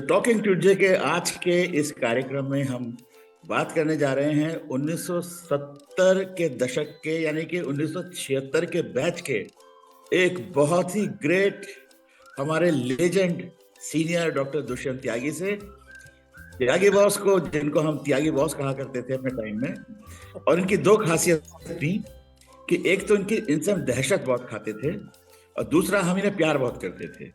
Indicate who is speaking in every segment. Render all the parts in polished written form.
Speaker 1: Talking Tuesday के आज के इस कार्यक्रम में हम बात करने जा रहे हैं 1970 के दशक के यानी कि 1976 के बैच के एक बहुत ही ग्रेट हमारे लेजेंड सीनियर डॉक्टर दुष्यंत त्यागी से। त्यागी बॉस को, जिनको हम त्यागी बॉस कहा करते थे अपने टाइम में, और इनकी दो खासियत थी कि एक तो इनसे हम दहशत बहुत खाते थे और दूसरा हम इन्हें प्यार बहुत करते थे।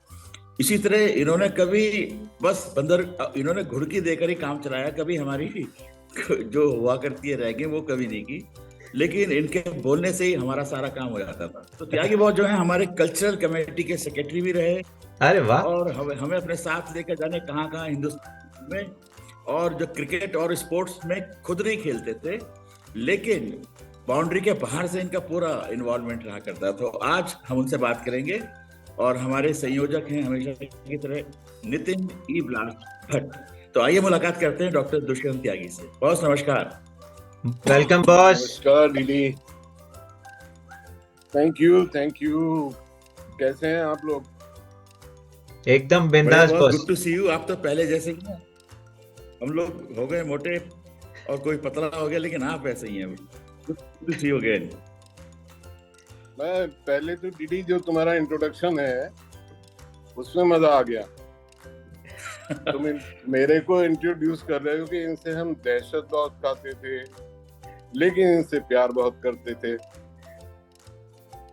Speaker 1: इसी तरह इन्होंने कभी इन्होंने घुड़की देकर ही काम चलाया, कभी हमारी जो हुआ करती है रैगिंग वो कभी नहीं की, लेकिन इनके बोलने से ही हमारा सारा काम हो जाता था। तो त्यागी बॉस जो है हमारे कल्चरल कमेटी के सेक्रेटरी भी रहे।
Speaker 2: अरे वाह।
Speaker 1: और हमें अपने साथ लेकर जाने कहाँ कहाँ हिंदुस्तान में, और जो क्रिकेट और स्पोर्ट्स में खुद नहीं खेलते थे लेकिन बाउंड्री के बाहर से इनका पूरा इन्वॉल्वमेंट रहा करता। तो आज हम उनसे बात करेंगे और हमारे संयोजक हैं हमेशा की तरह नितिन ई ब्लास्ट भट्ट। तो आइए मुलाकात करते हैं डॉक्टर दुष्यंत त्यागी से। बॉस नमस्कार।
Speaker 2: Welcome boss.
Speaker 3: नमस्कार दीदी। Thank you. कैसे हैं आप लोग?
Speaker 2: एकदम बिंदास boss.
Speaker 1: Good to see you. आप तो पहले जैसे ही हैं, हम लोग हो गए मोटे और कोई पतला हो गया, लेकिन आप ऐसे ही हैं। Good to see you again.
Speaker 3: मैं पहले तो दीदी जो तुम्हारा इंट्रोडक्शन है उसमें मजा आ गया। तुम मेरे को इंट्रोड्यूस कर रहे हो कि इनसे हम दहशत बहुत खाते थे लेकिन इनसे प्यार बहुत करते थे।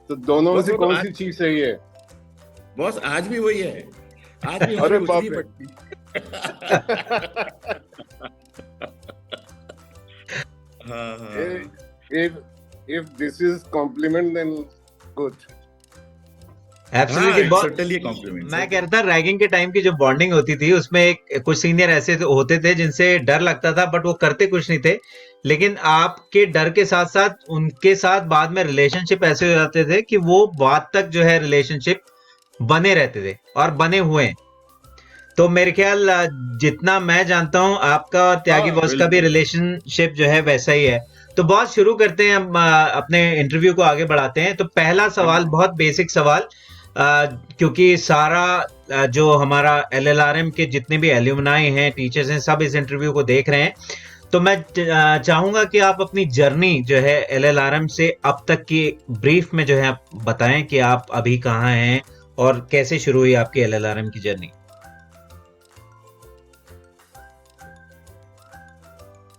Speaker 3: तो दोनों में से कौन सी चीज सही है?
Speaker 1: बॉस आज भी वही है, आज भी
Speaker 3: अरे बाप
Speaker 1: उतनी
Speaker 3: रे।
Speaker 1: पड़ती। हाँ।
Speaker 3: If this is compliment then good.
Speaker 2: Absolutely boss.
Speaker 1: certainly a compliment,
Speaker 2: मैं
Speaker 1: sir.
Speaker 2: कह रहा था रैगिंग के टाइम की जो बॉन्डिंग होती थी उसमें कुछ सीनियर ऐसे होते थे जिनसे डर लगता था बट वो करते कुछ नहीं थे, लेकिन आपके डर के साथ साथ उनके साथ बाद में रिलेशनशिप ऐसे हो जाते थे कि वो बात तक जो है रिलेशनशिप बने रहते थे और बने हुए हैं। तो मेरे ख्याल जितना मैं जानता हूं आपका और त्यागी बॉस का भी रिलेशनशिप जो है वैसा ही है। तो बॉस शुरू करते हैं, हम अपने इंटरव्यू को आगे बढ़ाते हैं। तो पहला सवाल बहुत बेसिक सवाल, क्योंकि सारा जो हमारा एलएलआरएम के जितने भी एल्यूमनाई हैं, टीचर्स हैं, सब इस इंटरव्यू को देख रहे हैं। तो मैं चाहूंगा कि आप अपनी जर्नी जो है एलएलआरएम से अब तक की ब्रीफ में जो है आप बताएं कि आप अभी कहाँ हैं और कैसे शुरू हुई आपकी एलएलआरएम की जर्नी।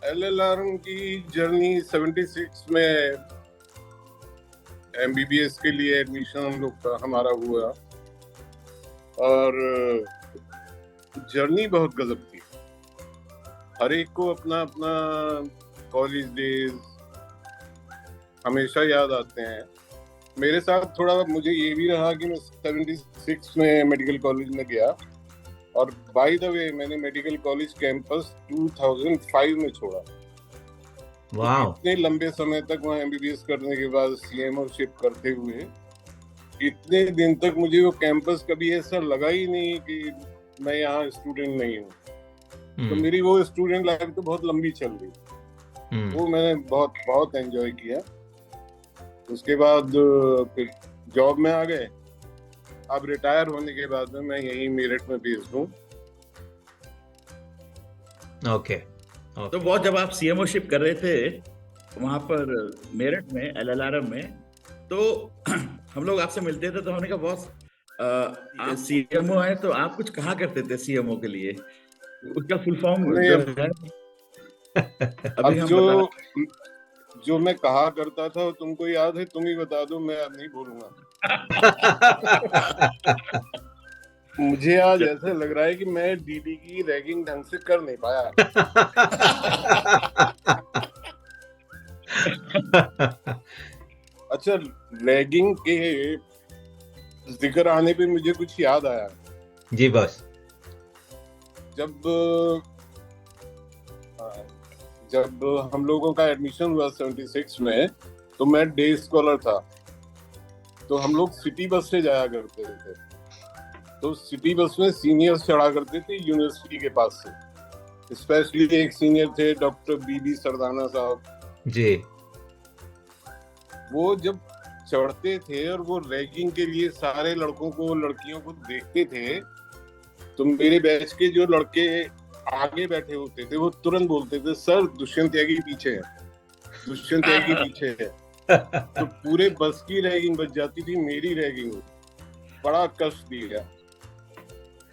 Speaker 3: एलएलआरएम की जर्नी 76 में एमबीबीएस के लिए एडमिशन हम लोग का हमारा हुआ और जर्नी बहुत गजब थी। हर एक को अपना अपना कॉलेज डेज हमेशा याद आते हैं। मेरे साथ थोड़ा मुझे ये भी रहा कि मैं 76 में मेडिकल कॉलेज में गया और बाय द वे मैंने मेडिकल कॉलेज कैंपस 2005 में छोड़ा।
Speaker 2: वाह।
Speaker 3: इतने लंबे समय तक वहाँ एमबीबीएस करने के बाद सीएमओशिप करते हुए इतने दिन तक मुझे वो कैंपस कभी ऐसा लगा ही नहीं कि मैं यहाँ स्टूडेंट नहीं हूँ। तो मेरी वो स्टूडेंट लाइफ तो बहुत लंबी चल रही, वो मैंने बहुत बहुत एंजॉय किया। उसके बाद फिर जॉब में आ गए। अब रिटायर होने के बाद में मैं यही मेरठ में बेस्ड हूँ।
Speaker 2: ओके।
Speaker 1: तो बहुत जब आप सीएमओशिप कर रहे थे वहां पर मेरठ में एलएलआरएम में, तो हम लोग आपसे मिलते थे तो हमने कहा बॉस आप सीएमओ है तो आप कुछ कहा करते थे सीएमओ के लिए, उसका फुल फॉर्म
Speaker 3: अब जो मैं कहा करता था तुमको याद है? तुम ही बता दो, मैं अब नहीं बोलूंगा। मुझे आज ऐसा लग रहा है कि मैं दीदी की रैगिंग ढंग से कर नहीं पाया। अच्छा, रैगिंग के जिक्र आने पे मुझे कुछ याद आया।
Speaker 2: जी बस।
Speaker 3: जब हम लोगों का एडमिशन हुआ 76 में, तो मैं डे स्कॉलर था। तो हम लोग सिटी बस से जाया करते थे। तो सिटी बस में सीनियर्स चढ़ा करते थे यूनिवर्सिटी के पास से। स्पेशली एक सीनियर थे डॉक्टर बीबी सरदाना साहब
Speaker 2: जी।
Speaker 3: वो जब चढ़ते थे और वो रैगिंग के लिए सारे लड़कों को लड़कियों को देखते थे तो मेरे बैच के जो लड़के आगे बैठे होते थे वो तुरंत बोलते थे, सर दुष्यंत त्यागी पीछे है, दुष्यंत त्यागी पीछे है। तो पूरे बस की रैगिंग बच जाती थी, मेरी रैगिंग बड़ा कष्ट दिया।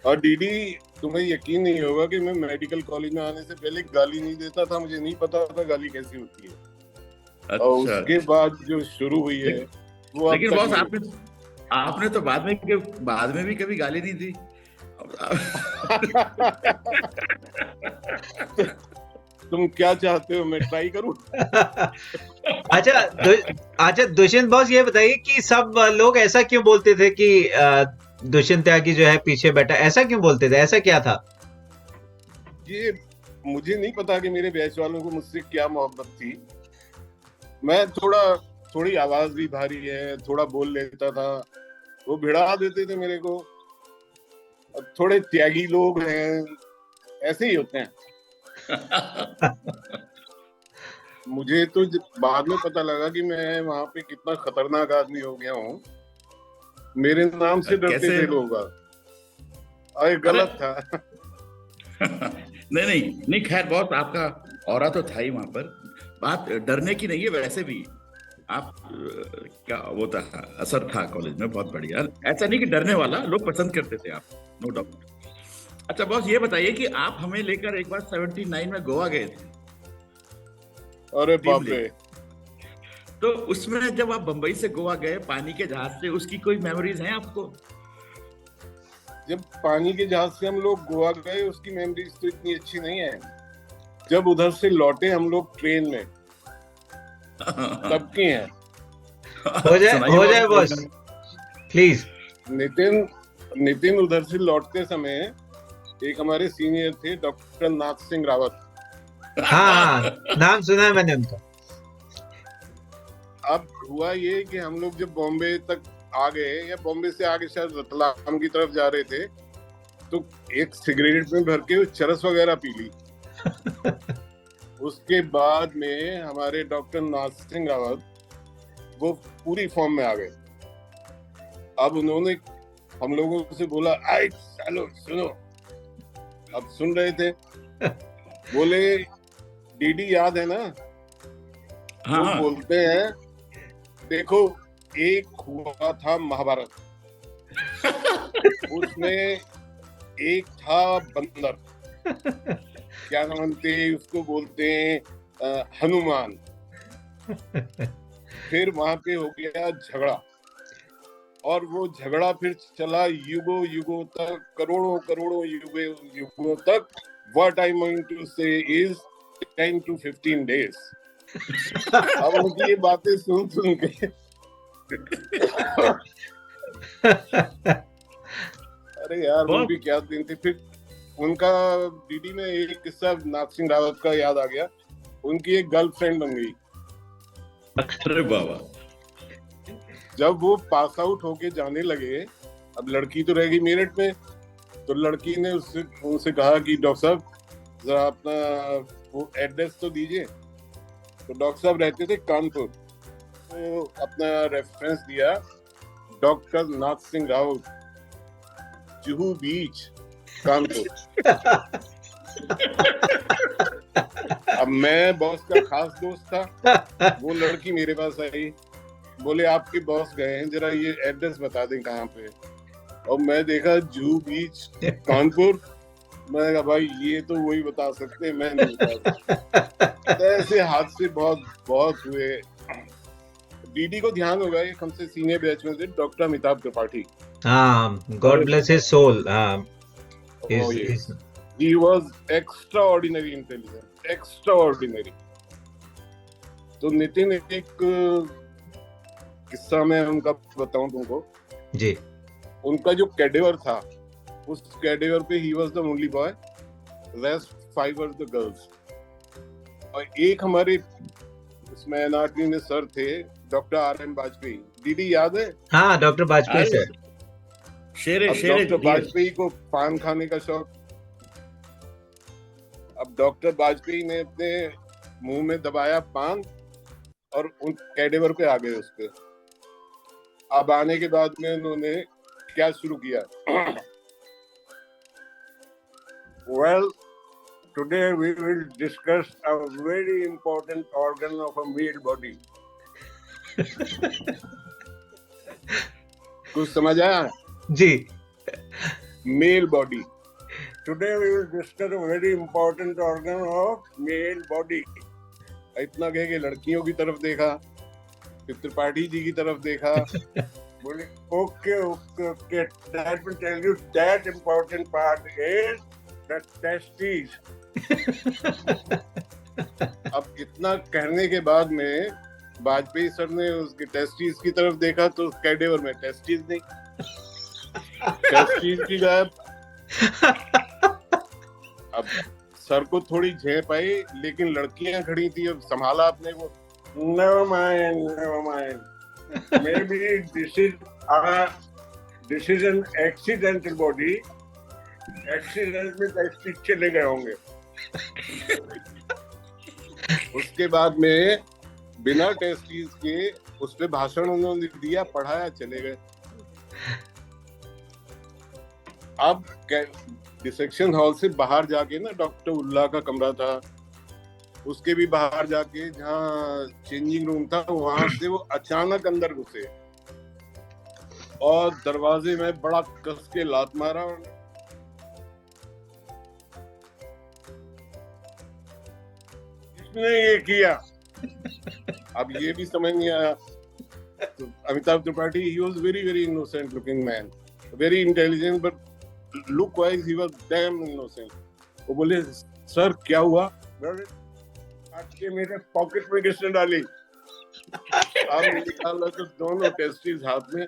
Speaker 3: और डीडी, तुम्हें यकीन नहीं होगा कि मैं मेडिकल कॉलेज में आने से पहले गाली नहीं देता था, मुझे नहीं पता था गाली कैसी होती है।
Speaker 1: अच्छा।
Speaker 3: और उसके बाद जो शुरू हुई है वो अब
Speaker 1: लेकिन
Speaker 3: तक
Speaker 1: बॉस
Speaker 3: नहीं।
Speaker 1: आपने तो बाद में भी कभी गाली नहीं दी।
Speaker 3: तुम क्या चाहते हो, मैं ट्राई करूं?
Speaker 2: अच्छा अच्छा दुष्यंत बॉस, ये बताइए कि सब लोग ऐसा क्यों बोलते थे कि दुष्यंत त्यागी जो है पीछे बैठा, ऐसा क्यों बोलते थे, ऐसा क्या था?
Speaker 3: ये मुझे नहीं पता कि मेरे बैच वालों को मुझसे क्या मोहब्बत थी। मैं थोड़ी आवाज भी भारी है, थोड़ा बोल लेता था, वो भिड़ा देते थे मेरे को। थोड़े त्यागी लोग हैं, ऐसे ही होते हैं। मुझे तो बाद में पता लगा कि मैं वहां पे कितना खतरनाक आदमी हो गया हूँ। मेरे नाम से डरते
Speaker 1: कैसे?
Speaker 3: थे लोग। अरे गलत था।
Speaker 1: नहीं, खैर बॉस, आपका ऑरा तो था ही वहां पर। बात डरने की नहीं है, वैसे भी आप क्या वो था, असर था कॉलेज में बहुत बढ़िया। ऐसा नहीं कि डरने वाला, लोग पसंद करते थे आप, नो डाउट। अच्छा बॉस, ये बताइए कि आप हमें लेकर एक बार 79 में गोवा गए थे,
Speaker 3: अरे
Speaker 1: टीम
Speaker 3: बाप रे।
Speaker 1: ले। तो उसमें जब आप बंबई से गोवा गए पानी के जहाज से, उसकी कोई मेमोरीज हैं आपको?
Speaker 3: जब पानी के जहाज से हम लोग गोवा गए, उसकी मेमोरीज तो इतनी अच्छी नहीं है। जब उधर से लौटे हम लोग ट्रेन में, तब की हैं।
Speaker 1: सुनाइए
Speaker 2: हो जाए बॉस, प्लीज।
Speaker 3: नितिन उधर से लौटते समय एक हमारे सीनियर थे, डॉक्टर नाथ सिंह रावत।
Speaker 2: हाँ, नाम सुना है मैंने उनका।
Speaker 3: अब हुआ ये कि हम लोग जब बॉम्बे तक आ गए, या बॉम्बे से आगे शायद रतलाम की तरफ जा रहे थे, तो एक सिगरेट में भर के चरस वगैरह पी ली। उसके बाद में हमारे डॉक्टर नाथ सिंह रावत वो पूरी फॉर्म में आ गए। अब उन्होंने हम लोगों से बोला, आई सालो सुनो। अब सुन रहे थे। बोले, डीडी याद है ना?
Speaker 1: हाँ,
Speaker 3: वो बोलते हैं, देखो एक हुआ था महाभारत, उसमें एक था बंदर, क्या नाम थे उसको, बोलते हैं हनुमान। फिर वहां पे हो गया झगड़ा, और वो झगड़ा फिर चला युगों युगों तक, करोड़ों करोड़ों युगों तक। व्हाट आई मीन टू से इज 10 to 15 days। अब उनकी ये बातें सुन के अरे यार वो भी क्या दिन थे। फिर उनका डीडी में एक किस्सा नाथ सिंह रावत का याद आ गया। उनकी एक गर्लफ्रेंड बन गई।
Speaker 1: अरे बाबा।
Speaker 3: जब वो पास आउट होके जाने लगे, अब लड़की तो रह गई मेरठ में, तो लड़की ने उनसे कहा कि डॉक्टर साहब जरा अपना वो एड्रेस तो दीजिए। तो डॉक्टर साहब रहते थे कानपुर, तो अपना रेफरेंस दिया, डॉक्टर नाथ सिंह रावत, जुहू बीच, कानपुर। अब मैं बॉस का खास दोस्त था। वो लड़की मेरे पास आई, बोले आपके बॉस गए हैं, जरा ये एड्रेस बता दें कहाँ पे। और मैं देखा जुहू बीच, कानपुर। मैं कहा भाई ये तो वही बता सकते हैं, मैं नहीं बता सकता। तो ऐसे हादसे बहुत बहुत हुए। डीडी को ध्यान होगा, ये हमसे सीनियर बैच में थे, डॉक्टर अमिताभ त्रिपाठी।
Speaker 2: हाँ, God bless his soul.
Speaker 3: Oh yes, he was extraordinary intelligent, extraordinary। तो नितिन, एक किस्सा मैं उनका बताऊं तुमको
Speaker 2: जी।
Speaker 3: उनका जो कैडेवर था, उस कैडेवर पे he was the only boy, rest 5 were the girls. और एक हमारे इसमें एनआरटी में सर थे, डॉक्टर RM वाजपेयी। डीडी याद है?
Speaker 2: हाँ, डॉक्टर वाजपेयी सर।
Speaker 1: शेरे
Speaker 3: डॉक्टर वाजपेयी को पान खाने का शौक। अब डॉक्टर वाजपेयी ने अपने मुंह में दबाया पान, और उन कैडेवर पे आ गए उसके। अब आने के बाद में उन्होंने क्या शुरू किया, Well, today we will discuss a very important organ of a male body. कुछ समझ आया?
Speaker 2: जी।
Speaker 3: Male body. Today we will discuss a very important organ of male body. इतना कह के लड़कियों की तरफ देखा, फिर त्रिपाठी जी की तरफ देखा, बोले okay okay okay, that will tell you that important part is the testes. अब इतना कहने के बाद में वाजपेयी सर ने उसके टेस्टिस की तरफ देखा तो कैडेवर में टेस्टिस नहीं, टेस्टिस की गायब। अब सर को थोड़ी झेप आई, लेकिन लड़कियां खड़ी थी, अब संभाला अपने को। Never mind, maybe this is an accidental body. Accident में टेस्टिस चले गए होंगे। उसके बाद में बिना टेस्टिस के उस पे भाषण उन्होंने दिया, पढ़ाया, चले गए। अब डिसेक्शन हॉल से बाहर जाके ना, डॉक्टर उल्ला का कमरा था, उसके भी बाहर जाके जहाँ चेंजिंग रूम था, वहां से वो अचानक अंदर घुसे और दरवाजे में बड़ा कस के लात मारा। इसने ये किया। अब ये भी समझ नहीं आया। तो Amitabh Tripathi, he was very very innocent looking man, very intelligent, but look wise he was damn innocent. वो बोले सर क्या हुआ? आपके मेरे पॉकेट में किसने डाली? अब निकाला तो दोनों टेस्टिस हाथ में।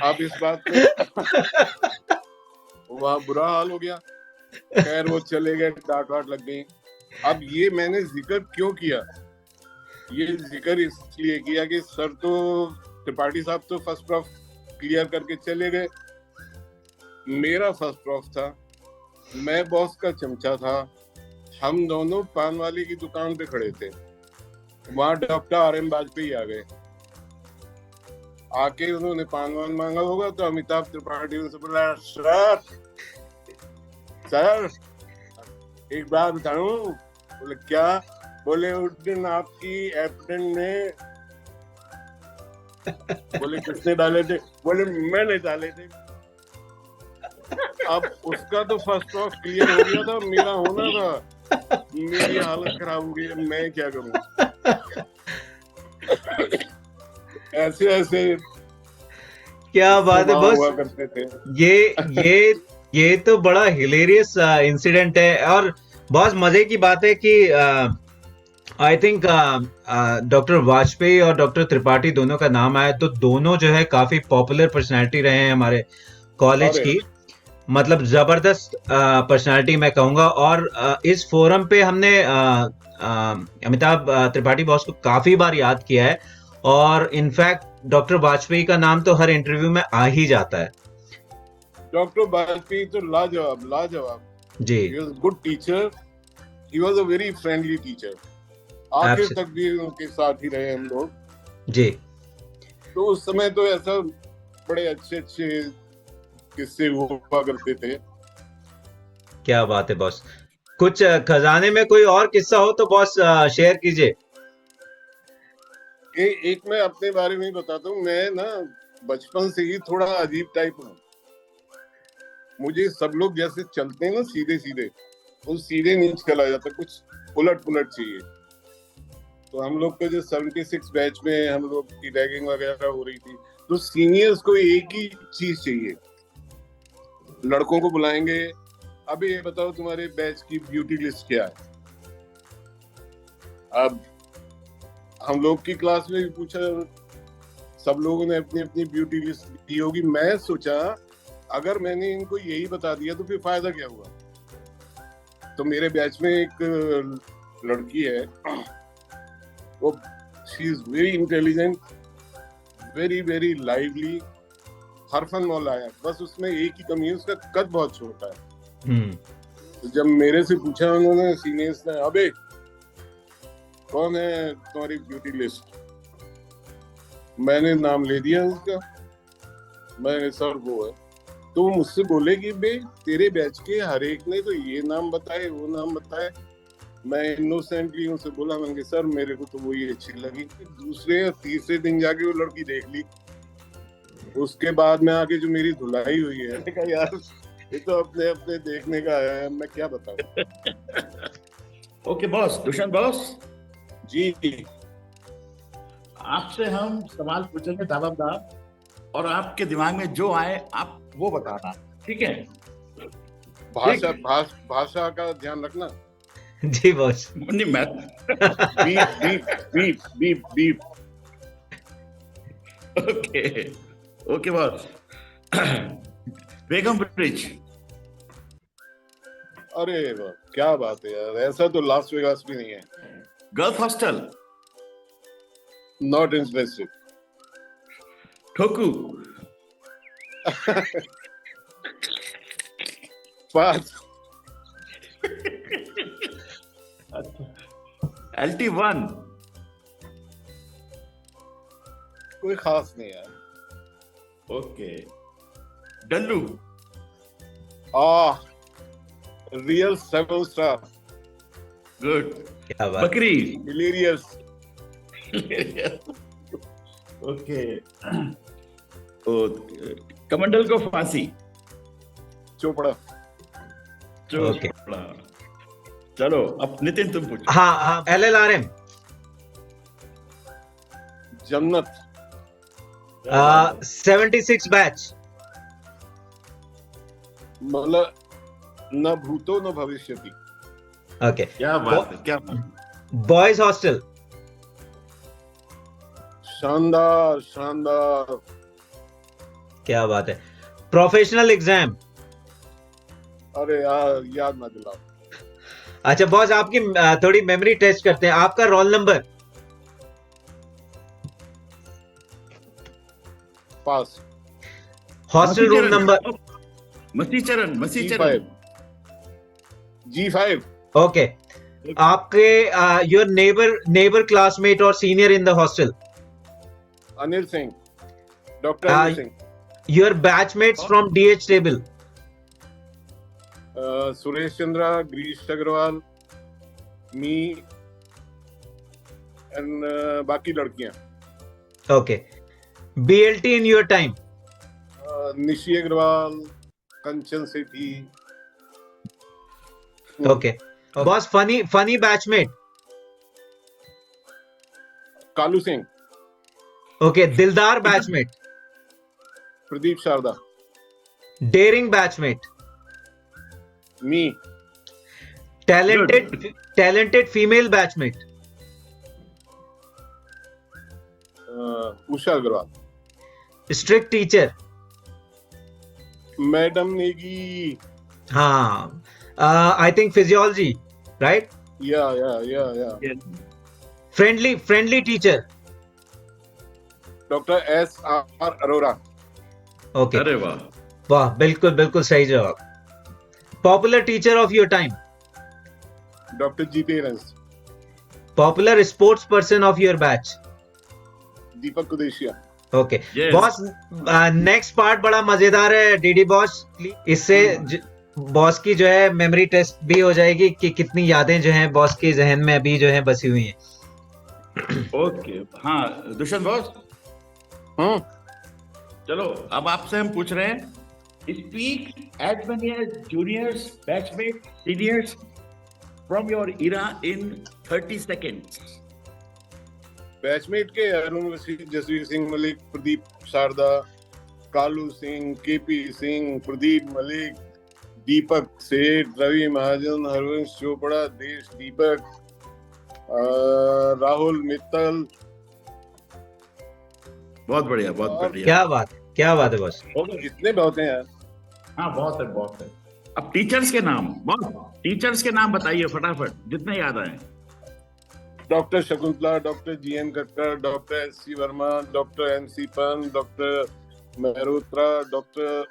Speaker 3: अब इस बात पे वहाँ बुरा हाल हो गया। खैर वो चले गए, डांट वाट लग गई। अब ये मैंने जिक्र क्यों किया? ये जिक्र इसलिए किया कि सर तो त्रिपाठी साहब तो फर्स्ट प्रॉफ क्लियर करके चले गए, मेरा फर्स्ट प्रॉफ था, मैं बॉस का चमचा था। हम दोनों पान वाले की दुकान पे खड़े थे, वहां डॉक्टर आर.एम. वाजपेयी आ गए। आके उन्होंने पान वान मांगा होगा तो अमिताभ त्रिपाठी उनसे बोला, सर एक बात बताऊं? बोले क्या? बोले उस दिन आपकी एप्टन ने। बोले किसने डाले थे? बोले मैंने डाले थे। अब उसका तो फर्स्ट ऑफ क्लियर हो गया था, मेरा होना था। मेरी हालत खराब हो गई, मैं क्या करूं? ऐसे ऐसे
Speaker 2: क्या बात है बॉस।
Speaker 3: हुआ करते थे।
Speaker 2: ये तो बड़ा हिलेरियस इंसिडेंट है। और बहुत मजे की बात है कि आई थिंक डॉक्टर वाजपेयी और डॉक्टर त्रिपाठी दोनों का नाम आया तो दोनों जो है काफी पॉपुलर पर्सनालिटी रहे हैं हमारे कॉलेज की। मतलब जबरदस्त पर्सनालिटी मैं कहूंगा। और इस फोरम पे हमने अमिताभ त्रिपाठी बॉस को काफी बार याद किया है, और इनफैक्ट डॉक्टर वाजपेयी का नाम तो हर इंटरव्यू में आ ही जाता है।
Speaker 3: डॉक्टर वाजपेयी तो लाजवाब जी। He was a good teacher. He was a very friendly teacher. आखिर तक भी उनके साथ ही रहे हम लोग जी। तो उस समय तो ऐसा बड़े अच्छे अच्छे किस्से हुआ करते थे।
Speaker 2: क्या बात है बॉस। कुछ खजाने में कोई और किस्सा हो तो बॉस शेयर कीजिए।
Speaker 3: एक मैं अपने बारे में बताता हूँ। मैं ना बचपन से ही थोड़ा अजीब टाइप हूँ। मुझे सब लोग जैसे चलते हैं ना सीधे सीधे, वो सीधे नहीं चला जाता, कुछ उलट पुलट चाहिए। तो हम लोग को जो 76 बैच में हम लोग की रैगिंग वगैरह हो रही थी, तो सीनियर्स को एक ही चीज चाहिए, लड़कों को बुलाएंगे, अभी ये बताओ तुम्हारे बैच की ब्यूटी लिस्ट क्या है। अब हम लोग की क्लास में भी पूछा, सब लोगों ने अपनी अपनी ब्यूटी लिस्ट दी होगी। मैं सोचा अगर मैंने इनको यही बता दिया तो फिर फायदा क्या हुआ। तो मेरे बैच में एक लड़की है, वो she is very intelligent, very very lively, हरफन मौला है। बस उसमें एक ही कमी है, उसका कद बहुत छोटा है। तो जब मेरे से पूछा उन्होंने, सीनियर्स ने, अबे कौन है तुम्हारी ब्यूटी लिस्ट, मैंने नाम ले दिया उसका। मैंने सर वो है। तो वो मुझसे बोले कि बे तेरे बैच के हर एक ने तो ये नाम बताए वो नाम बताए। मैं इनोसेंटली उनसे बोला, मैंने कहा सर मेरे को तो वही अच्छी लगी। दूसरे या तीसरे दिन जाके वो लड़की देख ली। उसके बाद में आके जो मेरी धुलाई हुई है, मैंने कहा यार ये तो अपने अपने देखने का आया है, मैं क्या बताऊं।
Speaker 1: ओके बॉस, दुष्यंत बॉस,
Speaker 3: जी
Speaker 1: आपसे हम सवाल पूछेंगे दादाबाद, और आपके दिमाग में जो आए आप वो बताना, ठीक है?
Speaker 3: भाषा का ध्यान रखना।
Speaker 2: जी बॉस।
Speaker 1: नहीं मैं beep beep beep beep beep. Okay okay boss. Begum bridge.
Speaker 3: अरे वाह क्या बात है यार, ऐसा तो लास वेगास भी नहीं है।
Speaker 1: Girls hostel.
Speaker 3: Not interested.
Speaker 1: ठोकू।
Speaker 3: पास।
Speaker 1: LT1।
Speaker 3: कोई खास नहीं यार।
Speaker 1: ओके। डल्लू।
Speaker 3: Real 7 star.
Speaker 1: गुड।
Speaker 2: क्या बात।
Speaker 1: बकरी।
Speaker 3: हिलेरियस।
Speaker 1: ओके। कमंडल को फांसी।
Speaker 3: चोपड़ा।
Speaker 2: ओके।
Speaker 1: चलो अब नितिन तुम पूछो।
Speaker 2: हाँ हाँ, LLRM।
Speaker 3: जन्नत।
Speaker 2: 76 बैच।
Speaker 3: मतलब न भूतो न भविष्यति।
Speaker 2: ओके।
Speaker 1: क्या बात है, क्या बात।
Speaker 2: Boys hostel.
Speaker 3: शानदार शानदार।
Speaker 2: क्या बात है। Professional exam.
Speaker 3: अरे यार याद ना दिलाओ।
Speaker 2: अच्छा बॉस, आपकी थोड़ी मेमोरी टेस्ट करते हैं। आपका roll number.
Speaker 3: Pass.
Speaker 2: Hostel room number.
Speaker 1: मसीचरण। मसीचरण।
Speaker 3: G5।
Speaker 2: ओके। आपके योर नेबर क्लासमेट और senior in the hostel.
Speaker 3: Anil Singh. Doctor Anil Singh.
Speaker 2: Your batchmates from DH table.
Speaker 3: Suresh Chandra, Girish Agarwal, me and बाकी लड़कियां।
Speaker 2: Okay. BLT in your time.
Speaker 3: Nishi Agarwal, Kanchan Sethi.
Speaker 2: Okay boss. Funny batchmate.
Speaker 3: Kalu Singh.
Speaker 2: Okay. दिलदार batchmate.
Speaker 3: Pradeep Sharda.
Speaker 2: Daring batchmate.
Speaker 3: Me.
Speaker 2: Talented female batchmate.
Speaker 3: Usha Agarwal.
Speaker 2: Strict teacher.
Speaker 3: Madam Negi.
Speaker 2: हाँ, I think physiology, right?
Speaker 3: या
Speaker 2: friendly teacher.
Speaker 3: Doctor SR Arora.
Speaker 2: Okay.
Speaker 1: अरे वाह
Speaker 2: वाह, बिल्कुल सही जवाब। Popular teacher of your time.
Speaker 3: Doctor GP एरेंस।
Speaker 2: Popular sports person of your batch.
Speaker 3: Deepak Kudesia.
Speaker 2: Okay
Speaker 1: Yes.
Speaker 2: Boss, next part बड़ा मजेदार है डीडी बॉस। इससे बॉस की जो है मेमोरी टेस्ट भी हो जाएगी कि कितनी यादें जो हैं बॉस के जहन में अभी जो है बसी हुई हैं।
Speaker 1: ओके। हाँ दुष्यंत बॉस, चलो अब आपसे हम पूछ रहे हैं, speak as many as juniors, batchmate, seniors from your era in 30 seconds।
Speaker 3: Batchmate के अरुण वसीम, जसवीर सिंह मलिक, प्रदीप शारदा, कालू सिंह, KP सिंह, प्रदीप मलिक, दीपक सेठ, रवि महाजन, हरवंश चोपड़ा, देश दीपक, राहुल मित्तल।
Speaker 1: बहुत बढ़िया, बहुत बढ़िया।
Speaker 2: क्या बात है बॉस।
Speaker 3: इतने बहुत हैं यार।
Speaker 1: हाँ बहुत है। अब टीचर्स के नाम, बॉस टीचर्स के नाम बताइए फटाफट, जितने याद आए।
Speaker 3: Doctor Shakuntala, doctor GN Kakkar, doctor SC Verma, doctor MC Pant, doctor Mehrotra, doctor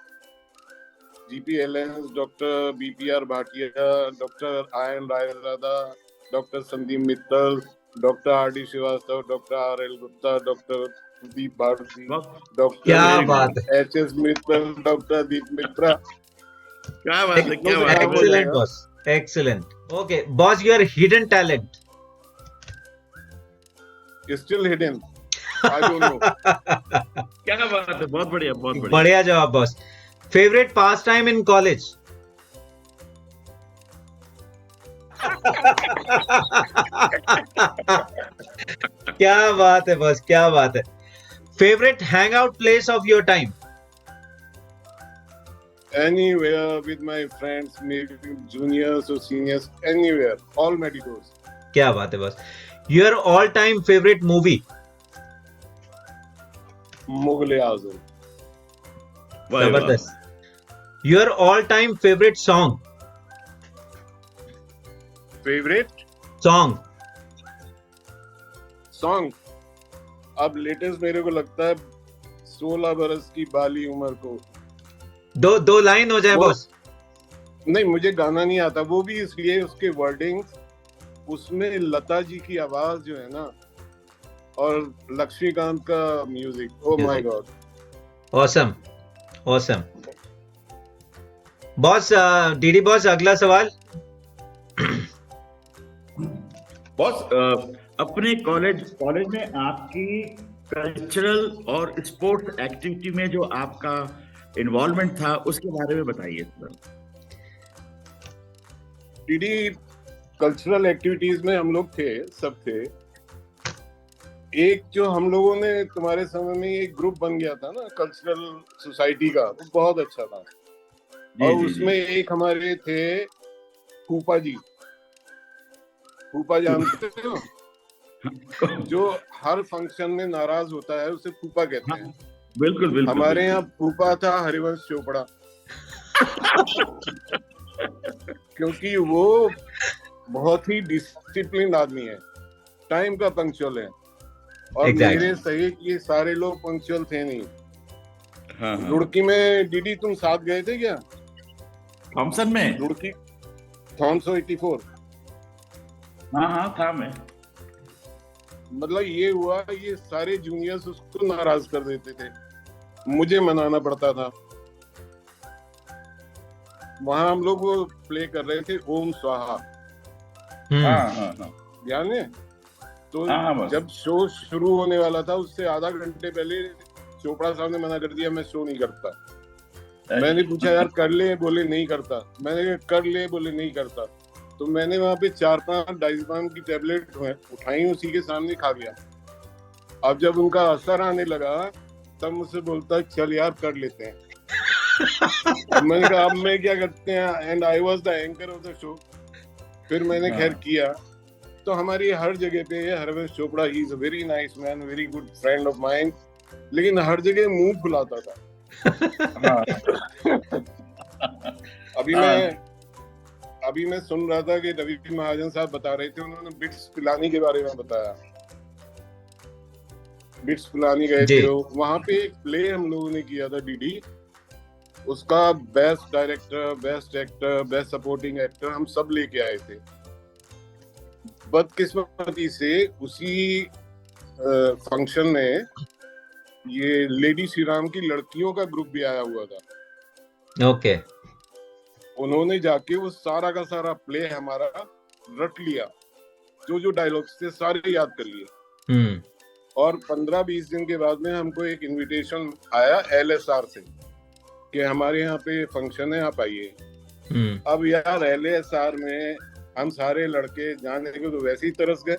Speaker 3: GP एलेंस, doctor BPR Bhatia, doctor IN Raizada, doctor Sandeep Mittal, doctor R D Srivastava, doctor R L Gupta, doctor Pradeep Bharti, doctor
Speaker 2: क्या बात है,
Speaker 3: H S Mittal, doctor Deep Mitra.
Speaker 1: क्या बात है, क्या बात है।
Speaker 2: Excellent boss, excellent. Okay boss, your hidden talent.
Speaker 3: Still hidden, I don't know.
Speaker 1: क्या बात है, बहुत बढ़िया, बहुत बढ़िया।
Speaker 2: बढ़िया जवाब boss. Favourite pass time in college? क्या बात है बॉस, क्या बात है। Favourite hang out place of your time?
Speaker 3: Anywhere with my friends, maybe juniors or seniors, anywhere, all medicos.
Speaker 2: क्या बात है boss. Your all time favourite movie?
Speaker 3: Mughal-e Azam.
Speaker 1: वाह, वाह।
Speaker 2: जबरदस्त। Your all time favourite song?
Speaker 3: Favourite
Speaker 2: song?
Speaker 3: अब latest मेरे को लगता है 16 बरस की बाली उम्र को।
Speaker 2: दो लाइन हो जाए बॉस।
Speaker 3: नहीं, मुझे गाना नहीं आता, वो भी इसलिए उसके वर्डिंग, उसमें लता जी की आवाज जो है ना, और लक्ष्मीकांत का music, oh my God.
Speaker 2: Awesome, awesome. Boss, DD boss, अगला सवाल।
Speaker 1: बॉस, अपने कॉलेज में आपकी कल्चरल और स्पोर्ट्स एक्टिविटी में जो आपका इन्वॉल्वमेंट था, उसके बारे में बताइए सर।
Speaker 3: डीडी कल्चरल एक्टिविटीज में हम लोग थे, सब थे। एक जो हम लोगों ने तुम्हारे समय में एक ग्रुप बन गया था ना कल्चरल सोसाइटी का, वो बहुत अच्छा था। और उसमें एक हमारे थे फूफा जी। फूफा जानते हो? जो हर फंक्शन में नाराज होता है उसे फूफा कहते हैं।
Speaker 1: बिल्कुल बिल्कुल।
Speaker 3: हमारे यहाँ फूफा था हरिवंश चोपड़ा। क्योंकि वो बहुत ही डिसिप्लिन आदमी है, टाइम का पंक्चुअल है। और मेरे सही ये सारे लोग पंक्चुअल थे नहीं।
Speaker 1: हाँ।
Speaker 3: रुड़की में डीडी तुम साथ गए थे क्या?
Speaker 1: थॉमसन में?
Speaker 3: रुड़की थॉमसन 84।
Speaker 1: हाँ था मैं।
Speaker 3: मतलब ये हुआ, ये सारे जूनियर्स उसको नाराज कर देते थे, मुझे मनाना पड़ता था। वहां हम लोग वो प्ले कर रहे थे ओम स्वाहा।
Speaker 1: हाँ।
Speaker 3: ध्यान है? तो
Speaker 1: हाँ,
Speaker 3: जब शो शुरू होने वाला था उससे आधा घंटे पहले चोपड़ा साहब ने मना कर दिया, मैं शो नहीं करता। मैंने पूछा यार कर ले, बोले नहीं करता। मैंने कर ले, बोले नहीं करता। तो मैंने वहां पे 4-5 डाइजपाम की टेबलेट उठाई, उसी के सामने खा गया। अब जब उनका असर आने लगा तब मुझसे बोलता चल यार कर लेते हैं। अब मैंने कहा अब मैं क्या करते हैं, and I was the anchor of the show. फिर मैंने खैर किया। तो हमारी हर जगह पे Harvesh Chopra, he is a very nice man, very good friend of mine, लेकिन हर जगह मुंह फुलाता था। अभी मैं सुन रहा था कि रवि महाजन साहब बता रहे थे, उन्होंने बिट्स पिलानी के बारे में बताया। बिट्स पिलानी गए थे, वहां पे एक प्ले हम लोगों ने किया था डीडी। उसका best director, best actor, best supporting actor हम सब लेके आए थे। बदकिस्मती से उसी फंक्शन में ये लेडी श्री राम की लड़कियों का ग्रुप भी आया हुआ था।
Speaker 2: ओके।
Speaker 3: उन्होंने जाके वो सारा का सारा प्ले हमारा रट लिया, जो डायलॉग्स थे सारे याद कर लिए। और 15-20 दिन के बाद में हमको एक इनविटेशन आया LSR से कि हमारे यहाँ पे फंक्शन है, आप आइए। अब यार LSR में हम सारे लड़के जाने को तो वैसे ही तरस गए।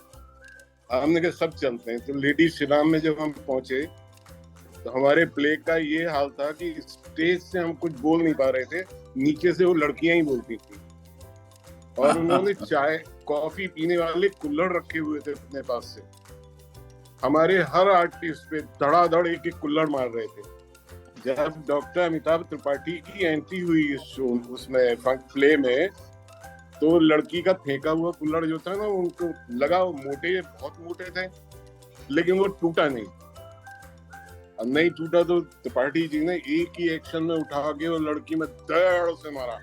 Speaker 3: हमने कहा सब चलते हैं। तो लेडी श्री राम में जब हम पहुंचे तो हमारे प्ले का ये हाल था कि स्टेज से हम कुछ बोल नहीं पा रहे थे, नीचे से वो लड़कियां ही बोलती थी। और उन्होंने चाय कॉफी पीने वाले कुल्हड़ रखे हुए थे अपने पास से, हमारे हर आर्टिस्ट पे धड़ाधड़ एक कुल्हड़ मार रहे थे। जब डॉक्टर अमिताभ त्रिपाठी की एंट्री हुई इस शो उसमें प्ले में, तो लड़की का फेंका हुआ कुल्हड़ जो था ना, उनको लगा वो मोटे, बहुत मोटे थे, लेकिन वो टूटा नहीं। अब नहीं टूटा तो त्रिपाठी जी ने एक ही एक्शन में उठा के वो लड़की में दड़ से मारा।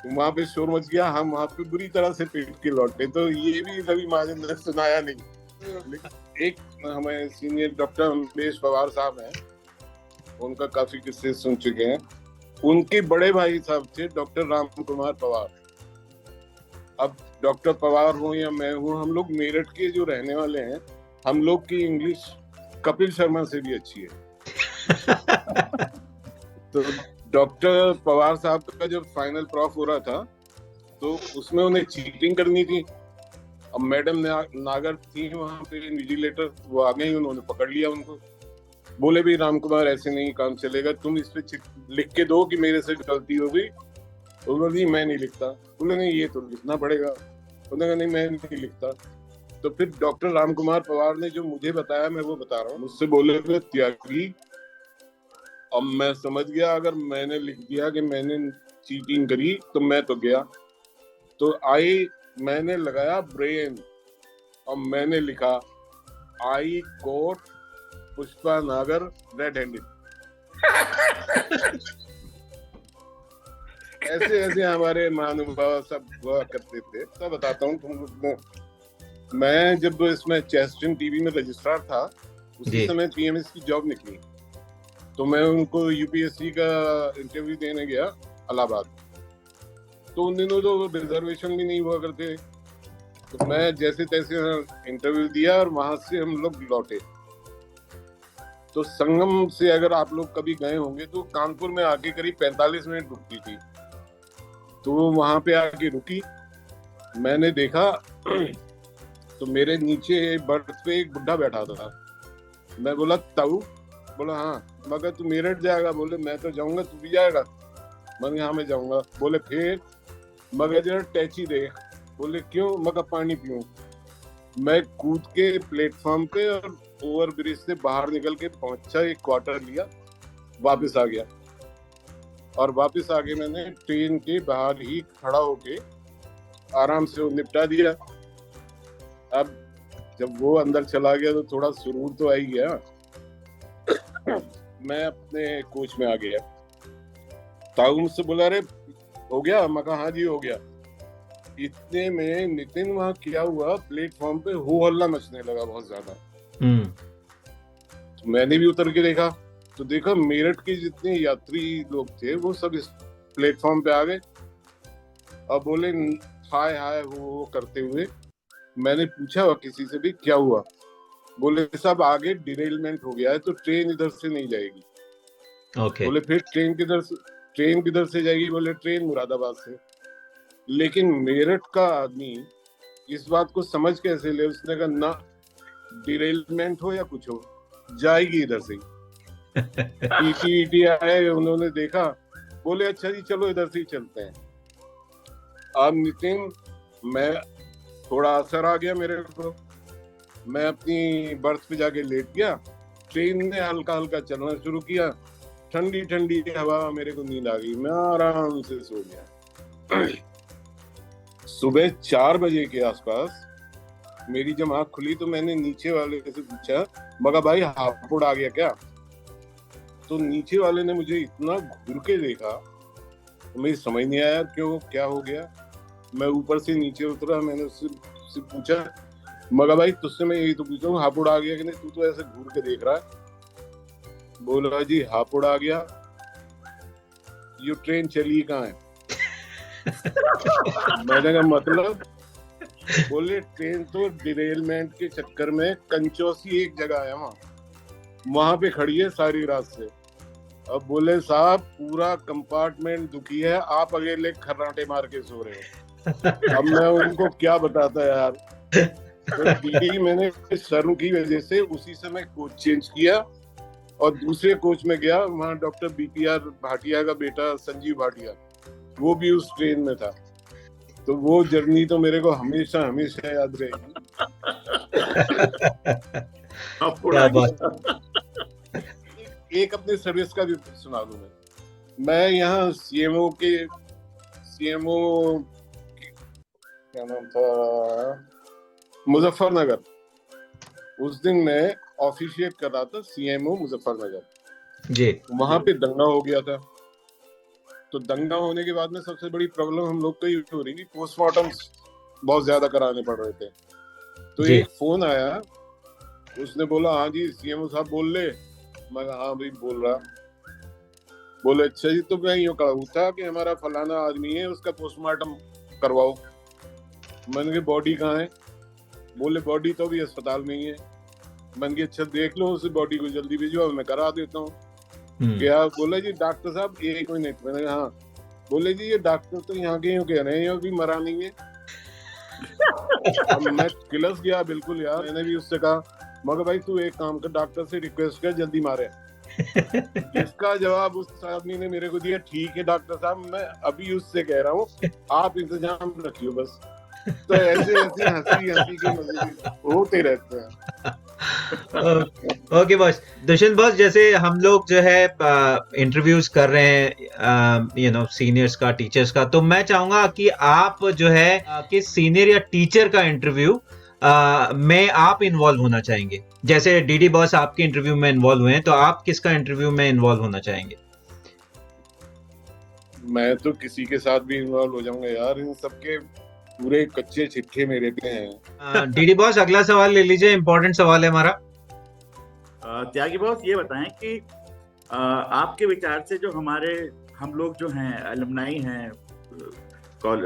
Speaker 3: वहां पे शोर मच गया, हम वहां पे बुरी तरह से पीट के लौटे। तो ये भी रवि महाजन ने सुनाया नहीं। एक हमें सीनियर डॉक्टर अमरीश पवार साहब हैं, उनका काफी किस्से सुन चुके हैं। उनके बड़े भाई साहब थे डॉक्टर राम कुमार पवार। अब डॉक्टर पवार हो या मैं हूँ, हम लोग मेरठ के जो रहने वाले हैं, हम लोग की इंग्लिश कपिल शर्मा से भी अच्छी है। तो डॉक्टर पवार साहब का जब फाइनल प्रॉफ हो रहा था तो उसमें उन्हें चीटिंग करनी थी। अब मैडम नागर थी वहां पे इन्विजिलेटर, वो आ गई, उन्होंने पकड़ लिया उनको। बोले भी राम कुमार ऐसे नहीं काम चलेगा, तुम इस पे लिख के दो कि मेरे से गलती हो गई। बोले मैं नहीं लिखता। बोले नहीं ये तो लिखना पड़ेगा। बोले नहीं मैं नहीं लिखता। तो फिर डॉक्टर राम कुमार पवार ने जो मुझे बताया मैं वो बता रहा हूँ। मुझसे बोले थे त्यागी, अब मैं समझ गया अगर मैंने लिख दिया कि मैंने चीटिंग करी तो मैं तो गया। तो मैंने लगाया ब्रेन और मैंने लिखा आई कोट पुष्पा नागर रेड हैंडेड। ऐसे ऐसे हमारे महानुभाव सब हुआ करते थे। तो बताता हूँ तुमको, मैं जब इसमें चेस्टन टीवी में रजिस्ट्रार था, उसी समय पीएमएस की जॉब निकली। तो मैं उनको यूपीएससी का इंटरव्यू देने गया इलाहाबाद। तो उन दिनों तो रिजर्वेशन भी नहीं हुआ करते। तो मैं जैसे तैसे इंटरव्यू दिया और वहां से हम लोग लौटे। तो संगम से अगर आप लोग कभी गए होंगे तो कानपुर में आके करीब 45 मिनट रुकती थी। तो वहां पे आके रुकी, मैंने देखा तो मेरे नीचे बर्थ पे एक बुढ़ा बैठा था। मैं बोला ताऊ? बोला हाँ। मगर तू मेरठ जाएगा? बोले मैं तो जाऊंगा, तू भी जाएगा? मैंने हाँ मैं जाऊंगा। बोले फिर? मगर जरा टैची दे। बोले क्यों? मगर पानी पीऊं। मैं कूद के प्लेटफॉर्म पे और ओवर ब्रिज से बाहर निकल के पहुंचा, एक क्वार्टर लिया, वापस आ गया। और वापस आके मैंने ट्रेन के बाहर ही खड़ा होके आराम से निपटा दिया। अब जब वो अंदर चला गया तो थोड़ा सुरूर तो आ ही गया। मैं अपने कोच में आ गया। ताऊ मुझसे बोला अरे हो गया? मैं कहा हाँ जी हो गया। इतने में नितिन वहां क्या हुआ, प्लेटफॉर्म पे हो हल्ला मचने लगा बहुत ज्यादा। तो मैंने भी उतर के देखा, तो देखा मेरठ के जितने यात्री लोग थे वो सब इस प्लेटफॉर्म पे आ गए और बोले हाय हाय वो करते हुए। मैंने पूछा किसी से भी क्या हुआ? बोले सब आगे डिरेलमेंट हो गया है तो ट्रेन इधर से नहीं जाएगी। बोले फिर ट्रेन किधर से जाएगी? बोले ट्रेन मुरादाबाद से। लेकिन मेरठ का आदमी इस बात को समझ कैसे ले? उसने कहा ना डिरेलमेंट हो या कुछ हो, जाएगी इधर से। ईटी आए, उन्होंने देखा, बोले अच्छा जी चलो इधर से ही चलते हैं। अब नितिन मैं थोड़ा असर आ गया मेरे को, मैं अपनी बर्थ पे जाके लेट गया। ट्रेन ने हल्का हल्का चलना शुरू किया, ठंडी ठंडी हवा, मेरे को नींद आ गई, मैं आराम से सो गया। सुबह 4 बजे के आसपास मेरी जब आँख खुली तो मैंने नीचे वाले से पूछा मगर भाई हापुड़ आ गया क्या? तो नीचे वाले ने मुझे इतना घूर के देखा, मुझे समझ नहीं आया क्यों क्या हो गया। मैं ऊपर से नीचे उतरा, मैंने उससे पूछा मगर भाई तुझसे मैं यही तो पूछ रहा हूँ हापुड़ आ गया कि नहीं, तू तो ऐसे घूर के देख रहा है। बोला जी हापुड़ आ गया। ये ट्रेन चली कहाँ है? मैंने कहा मतलब? बोले ट्रेन तो डिरेलमेंट के चक्कर में कंचौसी एक जगह है वहां पे खड़ी है सारी रात से। अब बोले साहब पूरा कंपार्टमेंट दुखी है, आप अकेले खर्राटे मार के सो रहे हो। अब मैं उनको क्या बताता यार। तो मैंने सर की वजह से उसी समय कोच चेंज किया और दूसरे कोच में गया। वहाँ डॉक्टर बीपीआर भाटिया का बेटा संजीव भाटिया वो भी उस ट्रेन में था। तो वो जर्नी तो मेरे को हमेशा हमेशा याद रहेगी। एक अपने सर्विस का भी सुना दूं मैं यहाँ सीएमओ क्या नाम था, मुजफ्फरनगर। उस दिन मैं ऑफिशिएट कर रहा था सीएमओ मुजफ्फरनगर जी। वहां पे दंगा हो गया था। तो दंगा होने के बाद में सबसे बड़ी प्रॉब्लम हम लोग को ये हो रही थी, पोस्टमार्टम बहुत ज्यादा कराने पड़ रहे थे। तो
Speaker 2: जी।
Speaker 3: एक फोन आया, उसने बोला हाँ जी सीएमओ साहब बोल ले। मैं कहा हाँ भाई बोल रहा। बोले अच्छा जी, तो मैं यूँ कहूँ था कि हमारा फलाना आदमी है, उसका पोस्टमार्टम करवाओ। मैंने कहा बॉडी कहाँ है? बोले बॉडी तो अभी अस्पताल में ही है। मैंने कहा अच्छा देख लो उस बॉडी को, जल्दी भिजवाओ, मैं करा देता हूँ। क्या? बोले जी डॉक्टर साहब 1 मिनट। मैंने कहा हाँ। बोले जी ये डॉक्टर तो यहाँ के यूँ कह रहे हैं अभी मरा नहीं है। अब मैं किलस गया बिल्कुल यार। मैंने भी उससे कहा मगर भाई तू एक काम कर, डॉक्टर से रिक्वेस्ट कर जल्दी मारे। इसका जवाब उस आदमी ने मेरे को दिया, ठीक है डॉक्टर साहब मैं अभी उससे कह रहा हूँ, आप इंतजाम रखियो बस। तो ऐसे ऐसे हंसी के मजे होते रहते हैं।
Speaker 2: Okay boss. दुष्यंत बॉस, जैसे हम लोग जो है इंटरव्यूज कर रहे हैं सीनियर्स का, टीचर्स का, तो मैं चाहूंगा कि आप जो है कि सीनियर या टीचर का इंटरव्यू में आप इन्वॉल्व होना चाहेंगे। जैसे डीडी बॉस आपके इंटरव्यू में इन्वॉल्व हुए हैं, तो आप किसका इंटरव्यू में इन्वॉल्व होना चाहेंगे?
Speaker 3: मैं तो किसी के साथ भी इन्वॉल्व हो जाऊंगा यार, इन सबके पूरे कच्चे छिट्ठे मेरे पे हैं।
Speaker 2: डीडी बॉस, अगला सवाल ले लीजिए, इंपॉर्टेंट सवाल है हमारा।
Speaker 1: त्यागी बॉस, ये बताएं कि आपके विचार से जो हम लोग जो हैं एलुमनाई हैं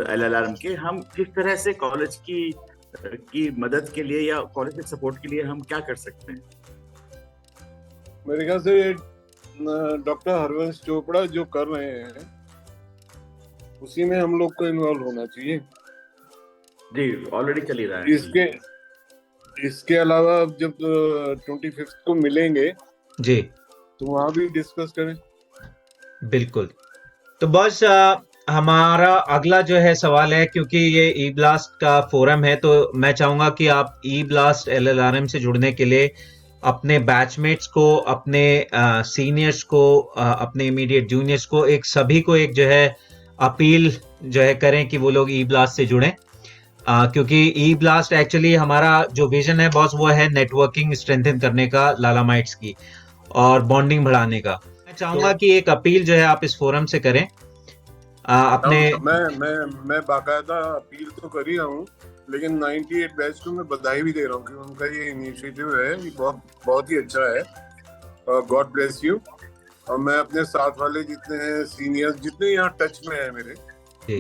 Speaker 1: LLRM के, हम किस तरह से कॉलेज की मदद के लिए या कॉलेज के सपोर्ट के लिए हम क्या कर सकते हैं?
Speaker 3: मेरे ख्याल से डॉक्टर हरवंश चोपड़ा जो कर रहे हैं उसी में हम लोग को इन्वॉल्व होना चाहिए
Speaker 1: जी। ऑलरेडी चल ही रहा है।
Speaker 3: इसके अलावा जब 25 को मिलेंगे
Speaker 2: जी
Speaker 3: तो वहां भी डिस्कस करें।
Speaker 2: बिल्कुल। तो बस हमारा अगला जो है सवाल है, क्योंकि ये ई ब्लास्ट का फोरम है, तो मैं चाहूंगा कि आप ई ब्लास्ट LLRM से जुड़ने के लिए अपने बैचमेट्स को, अपने सीनियर्स को, अपने इमीडिएट जूनियर्स को, सभी को एक जो है अपील जो है करें कि वो लोग ई ब्लास्ट से जुड़ें। क्योंकि ई ब्लास्ट एक्चुअली हमारा जो विजन है बॉस, वो है नेटवर्किंग स्ट्रेंथन करने का, लालामाइट्स की, और बॉन्डिंग बढ़ाने का। मैं चाहूंगा कि एक अपील जो है आप इस फोरम से करें अपने।
Speaker 3: मैं बाकायदा अपील तो कर ही रहा हूँ, लेकिन 98 बैच को मैं बधाई भी दे रहा हूँ कि उनका ये इनिशिएटिव है, ये बहुत ही अच्छा है। God bless you. और मैं अपने साथ वाले जितने हैं सीनियर्स, जितने यहाँ टच में है मेरे,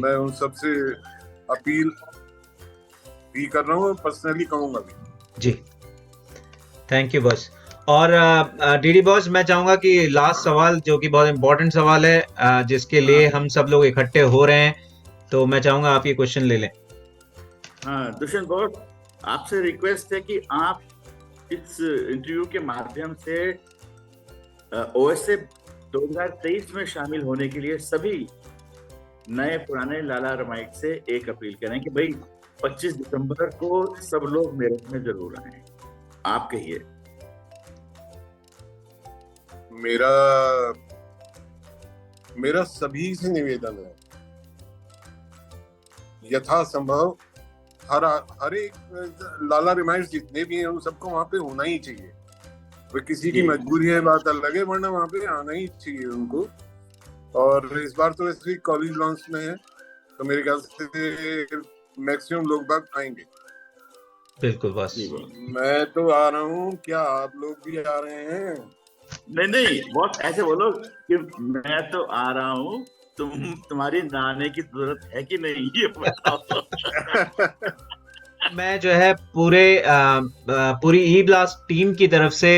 Speaker 3: मैं उन सबसे अपील भी कर रहा हूँ और पर्सनली कहूंगा भी।
Speaker 2: जी थैंक यू बॉस। और डीडी बॉस, मैं चाहूंगा कि लास्ट सवाल, जो कि बहुत इंपॉर्टेंट सवाल है, जिसके लिए हम सब लोग इकट्ठे हो रहे हैं, तो मैं चाहूंगा आप ये क्वेश्चन ले लें।
Speaker 1: हाँ दुष्यंत बॉस, आपसे रिक्वेस्ट है कि आप इस इंटरव्यू के माध्यम से OSA 2023 में शामिल होने के लिए सभी नए पुराने लालारमाइट से एक अपील करें कि भाई 25 दिसंबर को सब लोग मेरठ में जरूर आए। आप कहिए।
Speaker 3: मेरा सभी से निवेदन है, यथासंभव हर एक लालारमाइट्स जितने भी हैं उन सबको वहां पे होना ही चाहिए। वो किसी की मजबूरी है बात अलग है, वरना वहां पे आना ही चाहिए उनको। और इस बार तो वैसे कॉलेज लॉन्च में है, तो मेरे ख्याल से मैक्सिमम लोग बाग आएंगे।
Speaker 2: बिल्कुल बस।
Speaker 3: मैं तो आ रहा हूँ, क्या आप लोग भी आ रहे हैं?
Speaker 1: नहीं बहुत ऐसे बोलो कि मैं तो आ रहा हूँ, तुम्हारी आने की जरूरत है कि नहीं, ये बताओ।
Speaker 2: मैं जो है पूरी ई ब्लास्ट टीम की तरफ से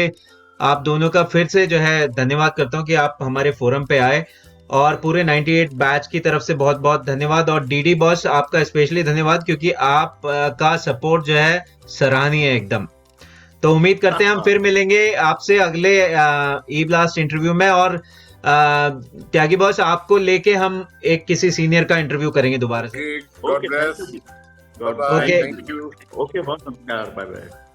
Speaker 2: आप दोनों का फिर से जो है धन्यवाद करता हूं कि आप हमारे फोरम पे आए, और पूरे 98 बैच की तरफ से बहुत बहुत धन्यवाद। और डीडी बॉस, आपका स्पेशली धन्यवाद, क्योंकि आप का सपोर्ट जो है सराहनीय है एकदम। तो उम्मीद करते हैं हम फिर मिलेंगे आपसे अगले ई ब्लास्ट इंटरव्यू में। और त्यागी बॉस, आपको लेके हम एक किसी सीनियर का इंटरव्यू करेंगे दोबारा से।
Speaker 3: God bless.
Speaker 1: ओके बहुत नमस्कार, बाय बाय।